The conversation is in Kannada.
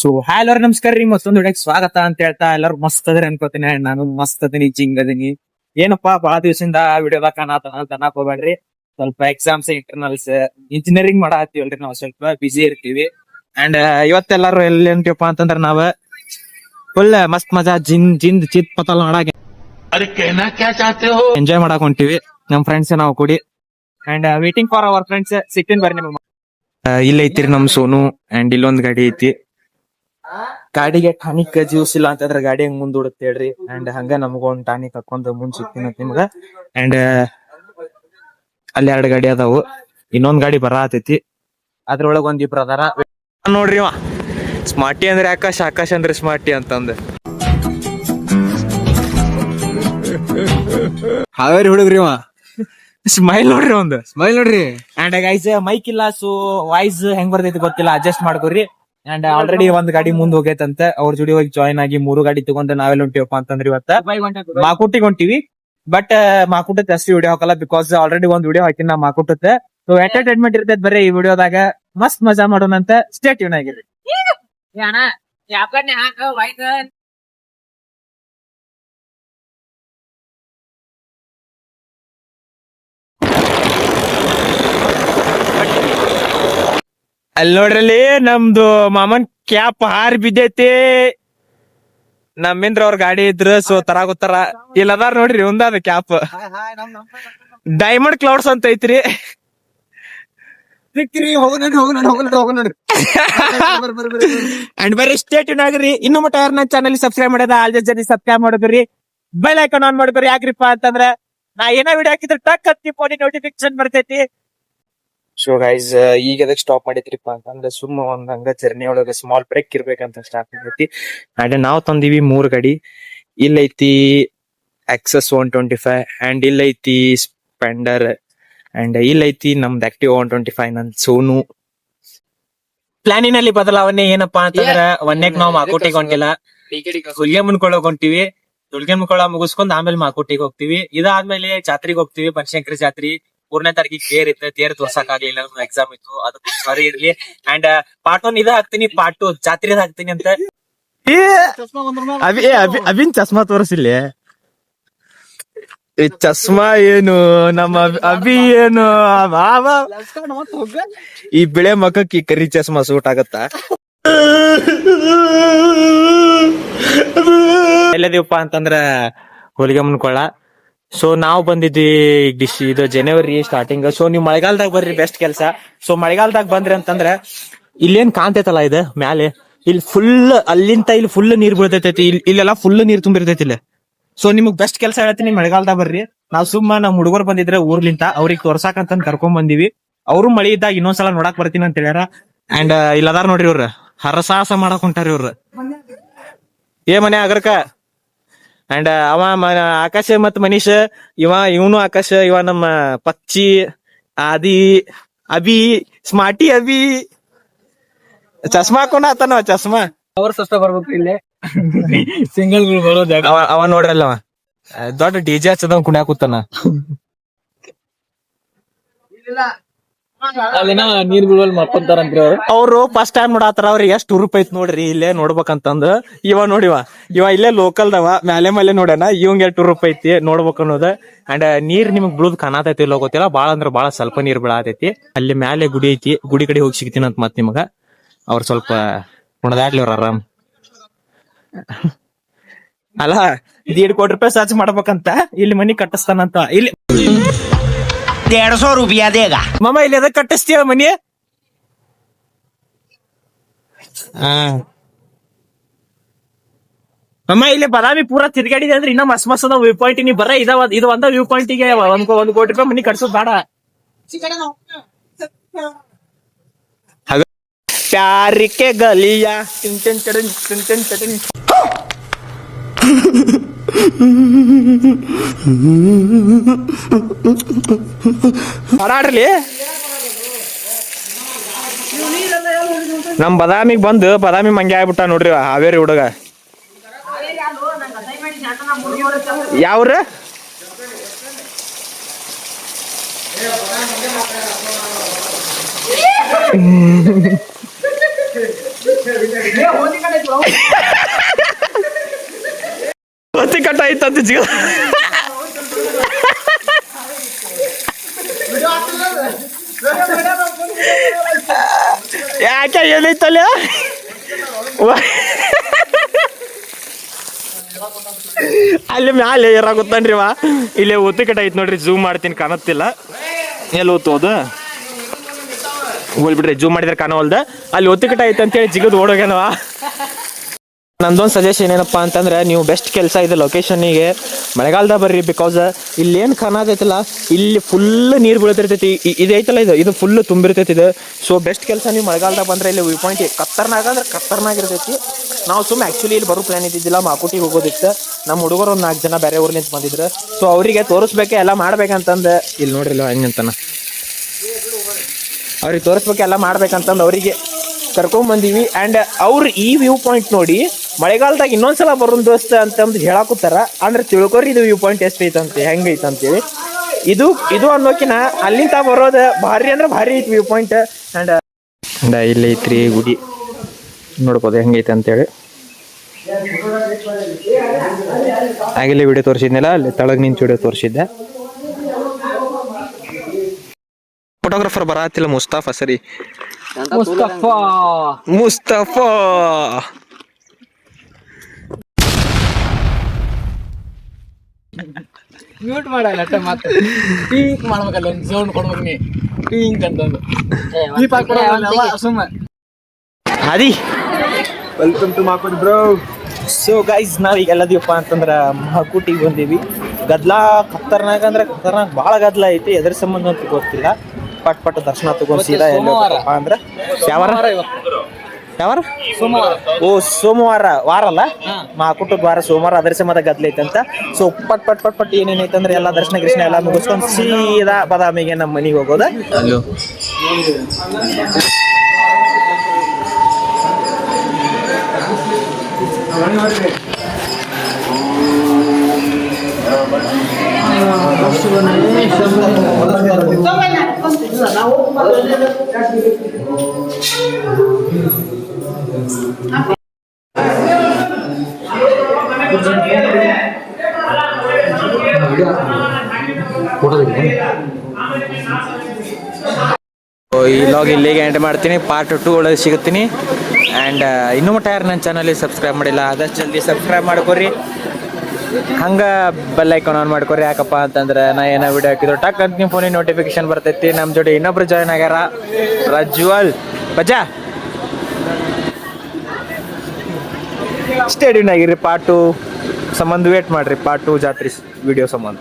ಸೊ ಎಲ್ಲರೂ ನಮಸ್ಕಾರ ರೀ, ಮತ್ತೊಂದು ವಿಡಿಯೋಗೆ ಸ್ವಾಗತ ಅಂತ ಹೇಳ್ತಾ ಎಲ್ಲರೂ ಮಸ್ತ್ ಅದ್ರಿ ಅನ್ಕೋತೀನಿ. ನಾನು ಮಸ್ತ್ ಅದೀನಿ, ಜಿಂಗ್ ಅದೀನಿ. ಏನಪ್ಪಾ ಬಹಳ ದಿವಸದಿಂದ ವಿಡಿಯೋದಾಗ ಅನ್ನಕ್ ಹೋಗ್ಬೇಡ್ರಿ. ಸ್ವಲ್ಪ ಎಕ್ಸಾಮ್ಸ್, ಇಂಟರ್ನಲ್ಸ್, ಇಂಜಿನಿಯರಿಂಗ್ ಮಾಡತ್ತೀವಲ್ರಿ, ನಾವು ಸ್ವಲ್ಪ ಬಿಸಿ ಇರ್ತೀವಿ. ಅಂಡ್ ಇವತ್ತೆಲ್ಲಾರು ಎಲ್ಲಿ ಅಂತೀವಪ್ಪ ಅಂತಂದ್ರ ನಾವ್ ಫುಲ್ ಮಸ್ತ್ ಮಜಾ ಜಿಂದ್ ಚಿತ್ ಪತಲ್ ಮಾಡಾಕ ಎಂಜಾಯ್ ಮಾಡಕ್ ಹೊಂಟಿವಿ ನಮ್ ಫ್ರೆಂಡ್ಸ್ ನಾವು ಕೂಡಿ. And waiting for our friends. ಸಿಕ್ತಿನ್ ಬರ್ರಿ ನಿಮ್ಗೆ. ಇಲ್ಲ ಐತಿರಿ ನಮ್ ಸೋನು. ಅಂಡ್ ಇಲ್ಲೊಂದ್ ಗಾಡಿ ಐತಿ. ಗಾಡಿಗೆ ಟಾನಿಕ್ ಜ್ಯೂಸ್ ಇಲ್ಲ ಅಂತಂದ್ರ ಗಾಡಿ ಹೆಂಗ್ ಮುಂದೂಡುತ್ತೆ ಹೇಳ್ರಿ. ಅಂಡ್ ಹಂಗ ನಮಗೊಂದ್ ಟಾನಿಕ್ ಹಾಕೊಂಡ್ ಮುಂದ್ ಸಿಗ್ತೀನಿ ನಿಮ್ಗ. ಅಂಡ್ ಅಲ್ಲಿ 2 ಗಾಡಿ ಅದಾವು, ಇನ್ನೊಂದ್ ಗಾಡಿ ಬರತೈತಿ, ಅದ್ರೊಳಗ ಒಂದ್ ಇಬ್ರು ಅದಾರ ನೋಡ್ರಿ. ಸ್ಮಾರ್ಟಿ ಅಂದ್ರೆ ಆಕಾಶ್, ಆಕಾಶ್ ಅಂದ್ರೆ ಸ್ಮಾರ್ಟಿ ಅಂತಂದ ಹಾವೇರಿ ಹುಡುಗ್ರಿ. ಸ್ಮೈಲ್ ನೋಡ್ರಿ, ಒಂದು ಸ್ಮೈಲ್ ನೋಡ್ರಿ. ಅಂಡ್ ಗೈಸ್ ಮೈಕ್ ಇಲ್ಲ, ಸೊ ವಾಯ್ಸ್ ಹೆಂಗ್ ಬರ್ತೈತಿ ಗೊತ್ತಿಲ್ಲ, ಅಡ್ಜಸ್ಟ್ ಮಾಡ್ಕೊರಿ. ಅಂಡ್ ಆಲ್ರೆಡಿ ಒಂದ್ ಗಾಡಿ ಮುಂದ್ ಹೋಗೈತಂತೆ, ಅವ್ರ ಜೋಡಿ ಹೋಗಿ ಜಾಯ್ನ್ ಆಗಿ 3 ಗಾಡಿ ತಗೊಂಡು ನಾವೆಲ್ಲ ಹೊಂಟಿವಪ್ಪ ಅಂತಂದ್ರೆ ಇವತ್ತ ಮಾಕುಟ್ಟಿಗೆ ಹೊಂಟಿವಿ. ಬಟ್ ಮಾಕುಟ್ಟದ ಅಷ್ಟು ವಿಡಿಯೋ ಹಾಕಲ್ಲ, ಬಿಕಾಸ್ ಆಲ್ರೆಡಿ ಒಂದ್ ವಿಡಿಯೋ ಹಾಕಿನ ನಾ ಮಾಕುಟ್ಟತ್ತೆ. ಸೊ ಎಂಟರ್ಟೈನ್ಮೆಂಟ್ ಇರ್ತೈತೆ ಬರೀ ಈ ವಿಡಿಯೋದಾಗ. ಮಸ್ತ್ ಮಜಾ ಮಾಡೋಣ ಅಂತ ಸ್ಟೇ ಟ್ಯೂನ್ ಆಗಿರಿ. ಅಲ್ಲಿ ನೋಡ್ರಲ್ಲಿ ನಮ್ದು ಮಾಮನ್ ಕ್ಯಾಪ್ ಹಾರಿ ಬಿದ್ದೈತಿ. ನಮ್ಮಿಂದ್ರ ಅವ್ರ ಗಾಡಿ ಇದ್ರು ಸೊ ತರಾಗುತ್ತಾರ. ಇಲ್ಲದಾರ ನೋಡ್ರಿ ಒಂದಾದ ಕ್ಯಾಪ್, ಡೈಮಂಡ್ ಕ್ಲೌಡ್ಸ್ ಅಂತ ಐತ್ರಿ. ಅಂಡ್ ಬರೀ ಸ್ಟೇಟ್ ಆಗ್ರಿ. ಇನ್ನು ಮಟ್ಟ ಯಾರ ಚಾನಲ್ ಸಬ್ಸ್ಕ್ರೈಬ್ ಮಾಡೋದ ಆಲ್ ಜನ ಸಬ್ಸ್ಕ್ರೈಬ್ ಮಾಡೋದ್ರಿ, ಬೆಲ್ ಐಕಾನ್ ಆನ್ ಮಾಡ್ಕೊರಿ. ಯಾಕ್ರಿಪ್ಪ ಅಂತಂದ್ರ ನಾ ಏನೋ ವಿಡಿಯೋ ಹಾಕಿದ್ರೆ ಟಕ್ ಹತ್ತಿ ಫೋನಿ ನೋಟಿಫಿಕೇಶನ್ ಬರ್ತೈತಿ. ಸೊ ಗೈಸ್ ಈಗ ಅದಕ್ಕೆ ಸ್ಟಾಪ್ ಮಾಡಿದ್ರಿಪ್ಪ ಅಂತಂದ್ರೆ ಸುಮ್ಮ ಒಂದ್ ಹಂಗ ಜರ್ನಿ ಒಳಗ ಸ್ಮಾಲ್ ಬ್ರೇಕ್ ಇರ್ಬೇಕಂತ ಸ್ಟಾರ್ಟ್ ಆಗೈತಿ. ಅಂಡ್ ನಾವ್ ತಂದಿವಿ 3 ಗಾಡಿ. ಇಲ್ಲೈತಿ ಎಕ್ಸಸ್ 125, ಅಂಡ್ ಇಲ್ಲೈತಿ ಸ್ಪೆಂಡರ್, ಅಂಡ್ ಇಲ್ಲೈತಿ ನಮ್ದು ಆಕ್ಟಿವ್ 125 ನನ್ ಸೋನು. ಪ್ಲಾನಿನಲ್ಲಿ ಬದಲಾವಣೆ ಏನಪ್ಪಾ ಅಂತಂದ್ರ ಒಂದೇಕ್ ನಾವ್ ಮಾಕೋಟಿಗೆ ಹೊಂಟಿಲ್ಲ, ಹುಲ್ಗೆ ಮುನ್ಕೊಳಕ್ ಹೊಂಟಿವಿ. ಹುಲ್ಗೆ ಮುನ್ಕೊಳ ಮುಗಿಸ್ಕೊಂಡ್ ಆಮೇಲೆ ಮಾಕೋಟಿಗೆ ಹೋಗ್ತಿವಿ. ಇದಾದ್ಮೇಲೆ ಜಾತ್ರೆಗೆ ಹೋಗ್ತಿವಿ, ಬನಶಂಕರಿ ಜಾತ್ರಿ. 3ನೇ ತಾರೀಕಿಗೆ ತೇರ್ ಇತ್ತು, ತೇರ್ ತೋರ್ಸಕ್ ಆಗ್ಲಿಲ್ಲ, ಎಕ್ಸಾಮ್ ಇತ್ತು, ಅದಕ್ಕೆ ಸಾರಿ ಇರ್ಲಿ. ಅಂಡ್ ಪಾರ್ಟ್ 1 ಇದ ಹಾಕ್ತೀನಿ, ಪಾರ್ಟ್ 2 ಜಾತ್ರೆದ ಹಾಕ್ತೀನಿ ಅಂತ. ಅಭಿನ್ ಚಸ್ಮಾ ತೋರಿಸಿಲ್ಲ. ಚಸ್ಮಾ ಏನು ನಮ್ಮ ಅಭಿ ಏನು ಈ ಬಿಳೆ ಮಖಕ್ಕೆ ಕರಿ ಚಸ್ಮಾ ಸೂಟ್ ಆಗತ್ತ. ಎಲ್ಲದೀವಪ್ಪ ಅಂತಂದ್ರ ಹೋಲಿಗೆ ಮುನ್ಕೊಳ್ಳ. ಸೊ ನಾವ್ ಬಂದಿದ್ವಿ ಇದು ಜನವರಿ ಸ್ಟಾರ್ಟಿಂಗ್. ಸೊ ನೀವ್ ಮಳೆಗಾಲದಾಗ ಬರ್ರಿ, ಬೆಸ್ಟ್ ಕೆಲ್ಸ. ಸೊ ಮಳೆಗಾಲದಾಗ ಬಂದ್ರಿ ಅಂತಂದ್ರ ಇಲ್ಲೇನ್ ಕಾಣ್ತೈತಲ್ಲ ಇದು ಮ್ಯಾಲೆ, ಇಲ್ಲಿ ಫುಲ್ ಅಲ್ಲಿಂತ ಇಲ್ಲಿ ಫುಲ್ ನೀರ್ ಬೀಳ್ತೈತಿ. ಇಲ್ಲೆಲ್ಲ ಫುಲ್ ನೀರ್ ತುಂಬಿರ್ತೈತಿ ಇಲ್ಲಿ. ಸೊ ನಿಮಗ್ ಬೆಸ್ಟ್ ಕೆಲ್ಸ ಹೇಳ್ತೀನಿ, ಮಳೆಗಾಲದಾಗ ಬರ್ರಿ. ನಾವ್ ಸುಮ್ಮ ನಮ್ ಹುಡುಗರು ಬಂದಿದ್ರೆ ಊರ್ಲಿಂತ ಅವ್ರಿಗೆ ತೋರ್ಸಾಕಂತ ಕರ್ಕೊಂಡ್ ಬಂದಿವಿ. ಅವರು ಮಳಿ ಇದ್ದಾಗ ಇನ್ನೊಂದ್ಸಲ ನೋಡಾಕ್ ಬರ್ತೀನಿ ಅಂತ ಹೇಳ್ಯಾರ. ಅಂಡ್ ಇಲ್ಲದಾರ ನೋಡ್ರಿ, ಇವ್ರ ಹರಸಾಹಸ ಮಾಡಕ್ ಹೊಂಟಾರಿ ಇವ್ರ ಮನೆ ಅಗರ್ಕ. ಅಂಡ್ ಅವ ಆಕಾಶ ಮತ್ ಮನೀಶ್, ಇವನು ಆಕಾಶ, ಇವ ನಮ್ಮ ಪಚ್ಚಿ, ಆದಿ, ಅಭಿ, ಸ್ಮಾರ್ಟಿ ಅಭಿ. ಚಸ್ಮಾ ಹಾಕೊಂಡ್ ಆತನವ, ಚಸ್ಮಾ ಅವ್ರ ಸಷ್ಟ ಬರ್ಬೇಕು ಇಲ್ಲಿ. ಸಿಂಗಲ್ ಬರೋದ ಅವ ನೋಡ್ರಲ್ಲ, ದೊಡ್ಡ ಡಿಜೆ ಹಚ್ಚದ ಕುಣ್ಯಾಕ ಕೂತಾನ. ನೀರ್ ಬೀಳಲ್ ಮಾಡ್ಕೊಂತಾರಂತ್ರಿ ಅವ್ರು ಫಸ್ಟ್ ಟೈಮ್ ನೋಡಾತಾರ. ಅವ್ರಿಗೆ ಎಷ್ಟು ರೂಪಾಯಿ ಐತ್ ನೋಡ್ರಿ ಇಲ್ಲೇ ನೋಡ್ಬೇಕಂತಂದು. ಇವ ನೋಡಿವ, ಇವ ಇಲ್ಲೇ ಲೋಕಲ್ದವ, ಮೇಲೆ ನೋಡ್ಯಾನ. ಇವಂಗ 2 ರೂಪಾಯಿ ಐತಿ ನೋಡ್ಬೇಕು ಅನ್ನೋದ. ಅಂಡ್ ನೀರ್ ನಿಮಗ್ ಬೀಳುದ್ ಕಾಣತೈತಿ ಇಲ್ಲೋ ಗೊತ್ತಿಲ್ಲ, ಬಾಳ ಅಂದ್ರ ಬಾಳ ಸ್ವಲ್ಪ ನೀರ್ ಬೀಳತೈತಿ. ಅಲ್ಲಿ ಮ್ಯಾಲೆ ಗುಡಿ ಐತಿ, ಗುಡಿ ಕಡೆ ಹೋಗಿ ಸಿಗ್ತೀನಿ ಅಂತ ಮತ್ ನಿಮಗ. ಅವ್ರ ಸ್ವಲ್ಪ ಕುಣದಾಡ್ಲಿ ಅವ್ರ ಆರಾಮ್. ಅಲ್ಲ 1.5 ಕೋಟಿ ರೂಪಾಯಿ ಸರ್ಚ್ ಮಾಡ್ಬೇಕಂತ ಇಲ್ಲಿ ಮನಿ ಕಟ್ಟಿಸ್ತಾನಂತ. ಇಲ್ಲಿ 150 ರೂಪಾಯಿ ದೇಗ ಮಾಮ, ಇಲ್ಲಿ ಎದಕ್ ಕಟ್ಟಿಸ್ತೀವ ಮನಿ? ಅಮ್ಮ ಇಲ್ಲಿ ಬದಾಮಿ ಪೂರಾ ತಿರ್ಗಾಡಿದೆ ಅಂದ್ರೆ ಇನ್ನ ಮಸ್ ಅದ ವ್ಯೂ ಪಾಯಿಂಟ್. ನೀ ಬರ ಇದು ಒಂದ ವ್ಯೂ ಪಾಯಿಂಟಿಗೆ 1 ಕೋಟಿ ರೂಪಾಯಿ ಮನಿ ಕಟ್ಸೋದ್ ಬೇಡ. ಪ್ಯಾರಿಕೆ ಗಲಿಯ ಹಾಡಾಡ್ಲಿ. ನಮ್ ಬದಾಮಿಗ್ ಬಂದು ಬದಾಮಿ ಮಂಗೆ ಆಗ್ಬಿಟ್ಟ ನೋಡ್ರಿ ಹಾವೇರಿ ಹುಡುಗ. ಯಾವ್ರ ಹೊತ್ತಿ ಕಟ್ಟ ಆಯ್ತಂತ ಜಿಗ ಯಾಕೆ ಏನೈತಲ್ಲ ಅಲ್ಲಿ ಮ್ಯಾಲೆ ಏರಾಗುತ್ತಾನ್ರಿ ವಾ ಇಲ್ಲೇ ಒತ್ತಿ ಕಟ್ಟ ಐತ್ ನೋಡ್ರಿ ಜೂಮ್ ಮಾಡ್ತೀನಿ ಕಾಣತ್ತಿಲ್ಲ ಎಲ್ಲಿ ಓದ್ತೋದು ಹೋಗ್ಬಿಡ್ರಿ ಜೂಮ್ ಮಾಡಿದ್ರೆ ಕಾಣವಲ್ದ ಅಲ್ಲಿ ಒತ್ತಿ ಕಟ್ಟ ಐತೆ ಅಂತೇಳಿ ಜಿಗದ್ ಓಡೋಗ್ಯಾನವಾ ನಂದೊಂದು ಸಜೆಷನ್ ಏನಪ್ಪಾ ಅಂತಂದ್ರೆ ನೀವು ಬೆಸ್ಟ್ ಕೆಲಸ ಇದೆ ಲೊಕೇಶನ್ನಿಗೆ ಮಳೆಗಾಲದಾಗ ಬರ್ರಿ ಬಿಕಾಸ್ ಇಲ್ಲಿ ಏನು ಕಾಣತೈತಲ್ಲ ಇಲ್ಲಿ ಫುಲ್ ನೀರು ಬೀಳ್ತಿರ್ತೈತಿ ಇದು ಐತಲ್ಲ ಇದು ಫುಲ್ ತುಂಬಿರ್ತೈತಿ ಇದು ಸೊ ಬೆಸ್ಟ್ ಕೆಲಸ ನೀವು ಮಳೆಗಾಲದಾಗ ಬಂದ್ರೆ ಇಲ್ಲಿ ವ್ಯೂ ಪಾಯಿಂಟ್ ಕತ್ತರ್ನಾಗ ಅಂದ್ರೆ ಕತ್ತರ್ನಾಗಿರ್ತೈತಿ ನಾವು ಸುಮ್ಮನೆ ಆ್ಯಕ್ಚುಲಿ ಇಲ್ಲಿ ಬರೋ ಪ್ಲಾನ್ ಇದ್ದಿದ್ದಿಲ್ಲ ಮಾಕುಟಿಗೆ ಹೋಗೋದಿತ್ತು ನಮ್ಮ ಹುಡುಗರು ಒಂದು 4 ಜನ ಬೇರೆ ಊರ್ಲಿಂದ ಬಂದಿದ್ರು ಸೊ ಅವರಿಗೆ ತೋರಿಸ್ಬೇಕೆ ಎಲ್ಲ ಮಾಡ್ಬೇಕಂತಂದು ಇಲ್ಲಿ ನೋಡ್ರಿ ಹೆಂಗಂತಾನ ಅವ್ರಿಗೆ ತೋರಿಸ್ಬೇಕು ಎಲ್ಲ ಮಾಡ್ಬೇಕಂತಂದು ಅವರಿಗೆ ಕರ್ಕೊಂಬಂದೀವಿ ಆ್ಯಂಡ್ ಅವ್ರು ಈ ವ್ಯೂ ಪಾಯಿಂಟ್ ನೋಡಿ ಮಳೆಗಾಲದಾಗ ಇನ್ನೊಂದ್ಸಲ ಬರೋನ್ ದೋಸ್ತ ಅಂತಂದು ಹೇಳಾಕುತ್ತಾರ ಅಂದ್ರೆ ತಿಳ್ಕೊರಿ ಇದು ವ್ಯೂ ಪಾಯಿಂಟ್ ಎಷ್ಟು ಐತಂತೆ ಹೆಂಗೈತೆ ಅಂತೇಳಿ ಇದು ಅನ್ನೋಕಿನ ಅಲ್ಲಿಂದ ಬರೋದು ಭಾರಿ ಅಂದ್ರೆ ಭಾರಿ ಐತಿ ವ್ಯೂ ಪಾಯಿಂಟ್ ಆ್ಯಂಡ್ ಇಲ್ಲಿ ಐತ್ರಿ ಗುಡಿ ನೋಡ್ಬೋದು ಹೆಂಗೈತೆ ಅಂತೇಳಿ ಆಗಲೇ ವಿಡಿಯೋ ತೋರಿಸಿದ್ನಲ್ಲ ಅಲ್ಲಿ ತಳಗ್ ನಿಂತು ವಿಡಿಯೋ ತೋರಿಸಿದ್ದೆ ಫೋಟೋಗ್ರಾಫರ್ ಬರತ್ತಿಲ್ಲ ಮುಸ್ತಾಫಾ ಸರಿ ಮುಸ್ತಫಾ ಮ್ಯೂಟ್ ಮಾಡಲ್ಲ ಮತ್ತೆ ಟೀಕ್ ಮಾಡ್ಬೇಕಲ್ಲ ಒಂದು ಸೌಂಡ್ ಕೊಡ್ಬೇಕು ನೀ ಟೀಂಕ್ ಅಂತಂದು ದೀಪ ಸುಮ್ಮ ಅದಿ ವೆಲ್ಕಮ್ ಟು ಮಾಕೋಡ್ ಬ್ರೋ. ಸೊ ಗೈಸ್ ನಾವ್ ಈಗ ಎಲ್ಲದೀವಪ್ಪ ಅಂತಂದ್ರ ಮಾಕುಟಿಗೆ ಬಂದೀವಿ ಗದ್ಲಾ ಖತರ್ನಾಕ್ ಅಂದ್ರೆ ಖತರ್ನಾಕ್ ಭಾಳ ಗದ್ಲ ಐತಿ ಎದ್ರ ಸಂಬಂಧ ಅಂತ ಗೊತ್ತಿಲ್ಲ ಪಟ್ ದರ್ಶನ ತಗೊಂಡ್ ಸೀದಾ ಎಲ್ಲಪ್ಪ ಅಂದ್ರೆ ಯಾವಾರ ಓ ಸೋಮವಾರ ವಾರ ಅಲ್ಲ ಮಾಕುಟದ ವಾರ ಸೋಮವಾರ ಅದ್ರ ಸಂಬಂಧ ಗದ್ಲ ಐತಂತ ಸೊ ಪಟ್ ಏನೇನೈತಂದ್ರೆ ಎಲ್ಲ ದರ್ಶನ ಎಲ್ಲ ಮುಗಿಸ್ಕೊಂಡು ಸೀದಾ ಬಾದಾಮಿಗೆ ನಮ್ಮ ಮನೆಗೆ ಹೋಗೋದ ಅಲ್ಲೋ ಈ ಲಾಗ್ ಇಲ್ಲಿಗೆ ಎಂಡ್ ಮಾಡ್ತೀನಿ ಪಾರ್ಟ್ 2 ಒಳಗೆ ಸಿಗುತ್ತೀನಿ ಆ್ಯಂಡ್ ಇನ್ನೂ ಮಟ್ಟ ಯಾರು ನನ್ನ ಚಾನಲಿಗೆ ಸಬ್ಸ್ಕ್ರೈಬ್ ಮಾಡಿಲ್ಲ ಆದಷ್ಟು ಜಲ್ದಿ ಸಬ್ಸ್ಕ್ರೈಬ್ ಮಾಡ್ಕೊರಿ ಹಂಗೆ ಬೆಲ್ ಐಕಾನ್ ಆನ್ ಮಾಡ್ಕೊರಿ ಯಾಕಪ್ಪ ಅಂತಂದ್ರೆ ನಾ ಏನೋ ವಿಡಿಯೋ ಹಾಕಿದ್ರು ಟಕ್ ಅಂತ ನಿಮ್ಮ ಫೋನಿಗೆ ನೋಟಿಫಿಕೇಶನ್ ಬರ್ತೈತಿ ನಮ್ಮ ಜೋಡಿ ಇನ್ನೊಬ್ರು ಜಾಯ್ನ್ ಆಗ್ಯಾರ ಪ್ರಜ್ವಲ್ ಬಜಾ ಸ್ಟೇಡಿಯಂ ಆಗಿರಿ ಪಾರ್ಟ್ 2 ಸಂಬಂಧ ವೇಟ್ ಮಾಡಿರಿ ಪಾರ್ಟ್ 2 ಜಾತ್ರೆ ವಿಡಿಯೋ ಸಂಬಂಧ